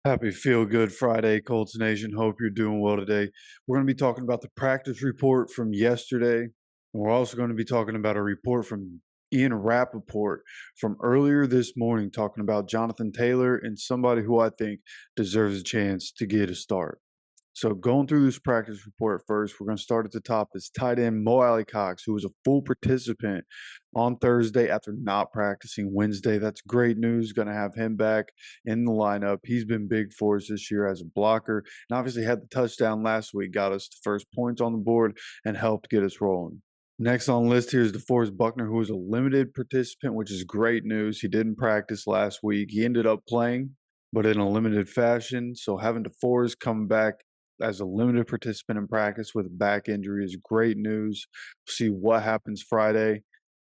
Happy Feel Good Friday, Colts Nation. Hope you're doing well today. We're going to be talking about the practice report from yesterday. And we're also going to be talking about a report from Ian Rapoport from earlier this morning, talking about Jonathan Taylor and somebody who I think deserves a chance to get a start. So going through this practice report first, we're going to start at the top. Is tight end Mo Alley Cox, who was a full participant on Thursday after not practicing Wednesday. That's great news. Going to have him back in the lineup. He's been big for us this year as a blocker, and obviously had the touchdown last week, got us the first points on the board, and helped get us rolling. Next on the list here is DeForest Buckner, who was a limited participant, which is great news. He didn't practice last week. He ended up playing, but in a limited fashion. So having DeForest come back as a limited participant in practice with a back injury is great news. We'll see what happens Friday.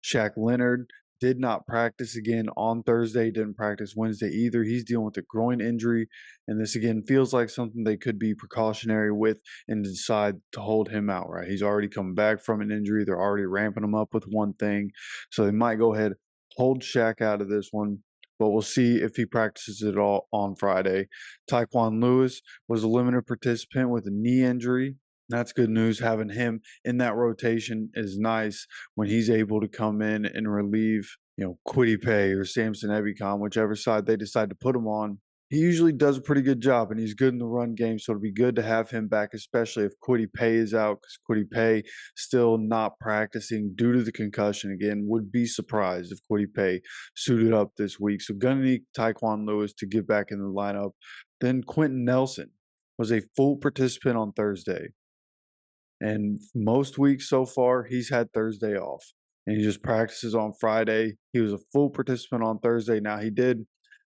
Shaq Leonard did not practice again on Thursday, didn't practice Wednesday either. He's dealing with a groin injury, and this again feels like something they could be precautionary with and decide to hold him out, right? He's already come back from an injury. They're already ramping him up with one thing, so they might go ahead, hold Shaq out of this one. But we'll see if he practices at all on Friday. Tyquan Lewis was a limited participant with a knee injury. That's good news. Having him in that rotation is nice when he's able to come in and relieve, Quiddy Pay or Samson Ebicom, whichever side they decide to put him on. He usually does a pretty good job, and he's good in the run game, so it'll be good to have him back, especially if Quiddy Pay is out, because Quiddy Pay still not practicing due to the concussion. Again, would be surprised if Quiddy Pay suited up this week. So gonna need Tyquan Lewis to get back in the lineup. Then Quentin Nelson was a full participant on Thursday. And most weeks so far, he's had Thursday off, and he just practices on Friday. He was a full participant on Thursday. Now, he did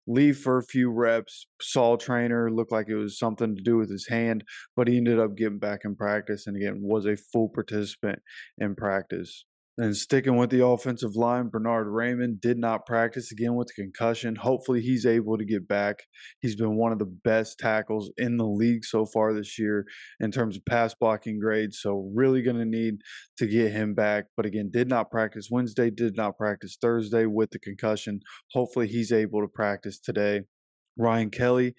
leave for a few reps, saw a trainer, looked like it was something to do with his hand, but he ended up getting back in practice and again was a full participant in practice. And sticking with the offensive line, Bernard Raymond did not practice again with a concussion. Hopefully, he's able to get back. He's been one of the best tackles in the league so far this year in terms of pass blocking grades. So, really going to need to get him back. But again, did not practice Wednesday, did not practice Thursday with the concussion. Hopefully, he's able to practice today. Ryan Kelly,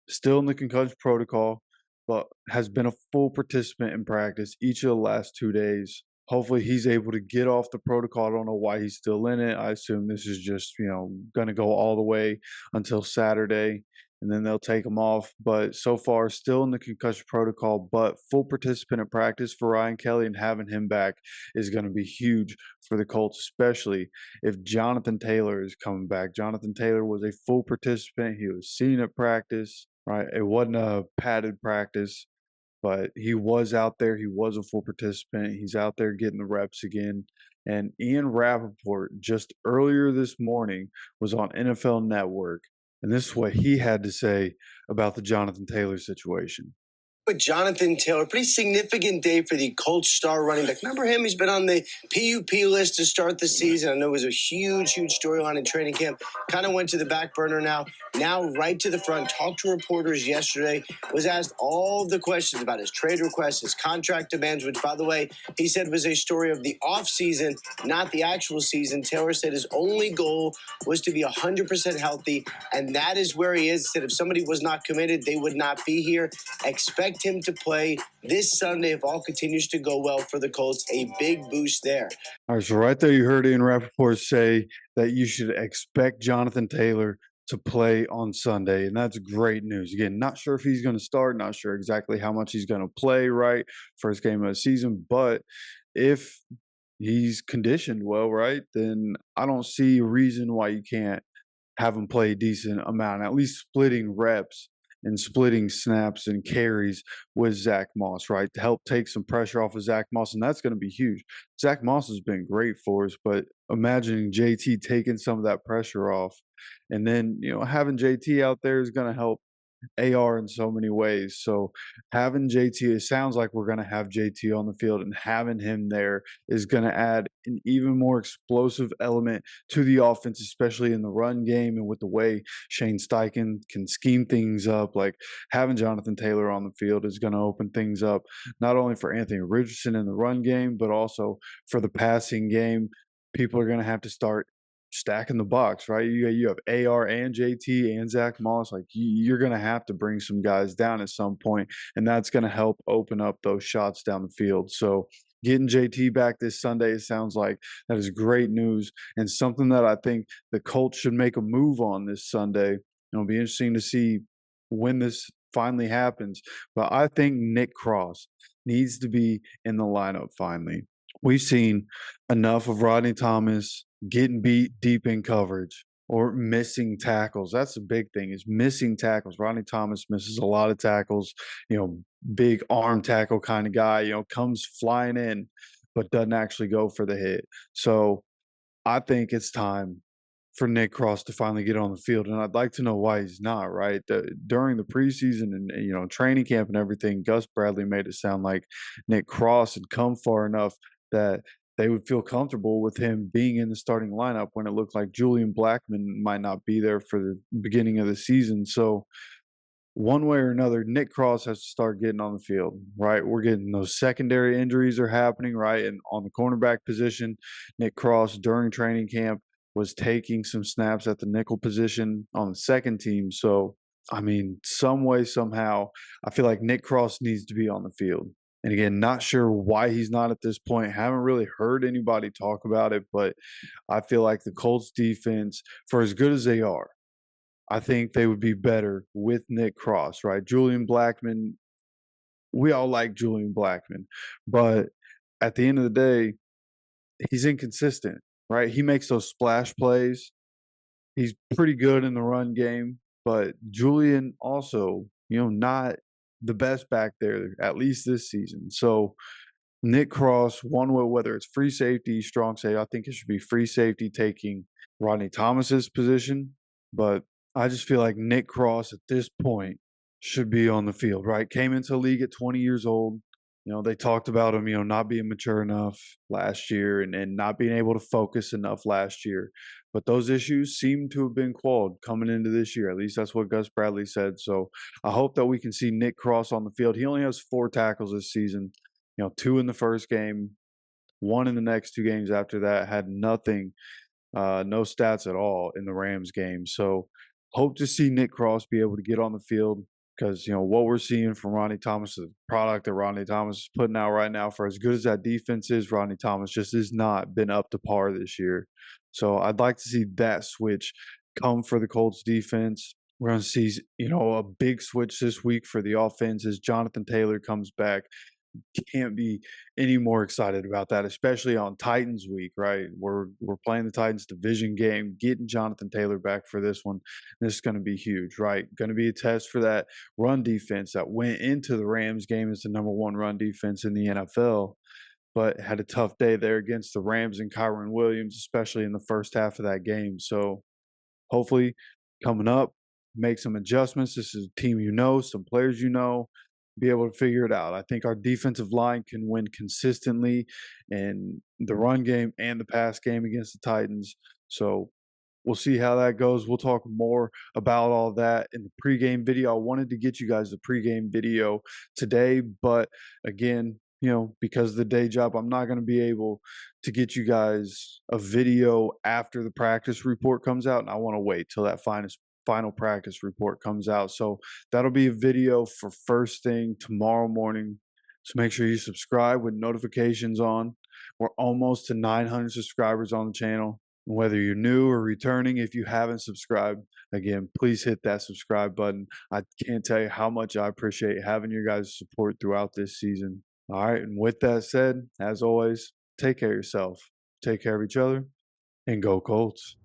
still in the concussion protocol, but has been a full participant in practice each of the last 2 days. Hopefully he's able to get off the protocol. I don't know why he's still in it. I assume this is just, going to go all the way until Saturday, and then they'll take him off. But so far, still in the concussion protocol, but full participant in practice for Ryan Kelly, and having him back is going to be huge for the Colts, especially if Jonathan Taylor is coming back. Jonathan Taylor was a full participant. He was seen at practice, right? It wasn't a padded practice, but he was out there. He was a full participant. He's out there getting the reps again. And Ian Rapoport just earlier this morning was on NFL Network, and this is what he had to say about the Jonathan Taylor situation. With Jonathan Taylor, pretty significant day for the Colts star running back. Remember him? He's been on the PUP list to start the season. I know it was a huge storyline in training camp. Kind of went to the back burner now. Now right to the front. Talked to reporters yesterday. Was asked all the questions about his trade requests, his contract demands, which, by the way, he said was a story of the offseason, not the actual season. Taylor said his only goal was to be 100% healthy, and that is where he is. He said if somebody was not committed, they would not be here. Expect him to play this Sunday if all continues to go well for the Colts. A big boost there. All right, so right there, you heard Ian Rappaport say that you should expect Jonathan Taylor to play on Sunday, and that's great news. Again, not sure if he's going to start, not sure exactly how much he's going to play, right? First game of the season, but if he's conditioned well, right, then I don't see a reason why you can't have him play a decent amount, at least splitting reps and splitting snaps and carries with Zach Moss, right? To help take some pressure off of Zach Moss, and that's going to be huge. Zach Moss has been great for us, but imagining JT taking some of that pressure off, and then having JT out there is going to help AR in so many ways. So having JT, it sounds like we're going to have JT on the field, and having him there is going to add an even more explosive element to the offense, especially in the run game and with the way Shane Steichen can scheme things up. Like having Jonathan Taylor on the field is going to open things up not only for Anthony Richardson in the run game, but also for the passing game. People are going to have to start stacking the box, right? You have AR and JT and Zach Moss. Like you're gonna have to bring some guys down at some point, and that's gonna help open up those shots down the field. So getting JT back this Sunday, it sounds like that is great news and something that I think the Colts should make a move on this Sunday. It'll be interesting to see when this finally happens. But I think Nick Cross needs to be in the lineup finally. We've seen enough of Rodney Thomas getting beat deep in coverage or missing tackles. That's the big thing is missing tackles. Rodney Thomas misses a lot of tackles, big arm tackle kind of guy, comes flying in, but doesn't actually go for the hit. So I think it's time for Nick Cross to finally get on the field, and I'd like to know why he's not, right? During the preseason and training camp and everything, Gus Bradley made it sound like Nick Cross had come far enough that they would feel comfortable with him being in the starting lineup when it looked like Julian Blackman might not be there for the beginning of the season. So one way or another, Nick Cross has to start getting on the field, right? We're getting those secondary injuries are happening, right? And on the cornerback position, Nick Cross during training camp was taking some snaps at the nickel position on the second team. So, I mean, some way, somehow, I feel like Nick Cross needs to be on the field. And again, not sure why he's not at this point. Haven't really heard anybody talk about it, but I feel like the Colts defense, for as good as they are, I think they would be better with Nick Cross, right? Julian Blackman, we all like Julian Blackman, but at the end of the day, he's inconsistent, right? He makes those splash plays. He's pretty good in the run game, but Julian also, not the best back there, at least this season. So Nick Cross, one way, whether it's free safety, strong safety, I think it should be free safety taking Rodney Thomas's position. But I just feel like Nick Cross at this point should be on the field, right? Came into the league at 20 years old. They talked about him, not being mature enough last year and not being able to focus enough last year. But those issues seem to have been quelled coming into this year. At least that's what Gus Bradley said. So I hope that we can see Nick Cross on the field. He only has 4 tackles this season, 2 in the first game, 1 in the next 2 games after that, had nothing, no stats at all in the Rams game. So hope to see Nick Cross be able to get on the field because, what we're seeing from Ronnie Thomas, the product that Ronnie Thomas is putting out right now, for as good as that defense is, Ronnie Thomas just has not been up to par this year. So I'd like to see that switch come for the Colts defense. We're going to see, a big switch this week for the offense as Jonathan Taylor comes back. Can't be any more excited about that, especially on Titans week, right? We're playing the Titans division game, getting Jonathan Taylor back for this one. This is going to be huge, right? Going to be a test for that run defense that went into the Rams game as the #1 run defense in the NFL, but had a tough day there against the Rams and Kyron Williams, especially in the first half of that game. So hopefully coming up, make some adjustments. This is a team some players be able to figure it out. I think our defensive line can win consistently in the run game and the pass game against the Titans. So we'll see how that goes. We'll talk more about all that in the pregame video. I wanted to get you guys the pregame video today, but again, because of the day job, I'm not going to be able to get you guys a video after the practice report comes out, and I want to wait till that final practice report comes out. So that'll be a video for first thing tomorrow morning. So make sure you subscribe with notifications on. We're almost to 900 subscribers on the channel. Whether you're new or returning, if you haven't subscribed, again, please hit that subscribe button. I can't tell you how much I appreciate having your guys' support throughout this season. All right, and with that said, as always, take care of yourself, take care of each other, and go Colts.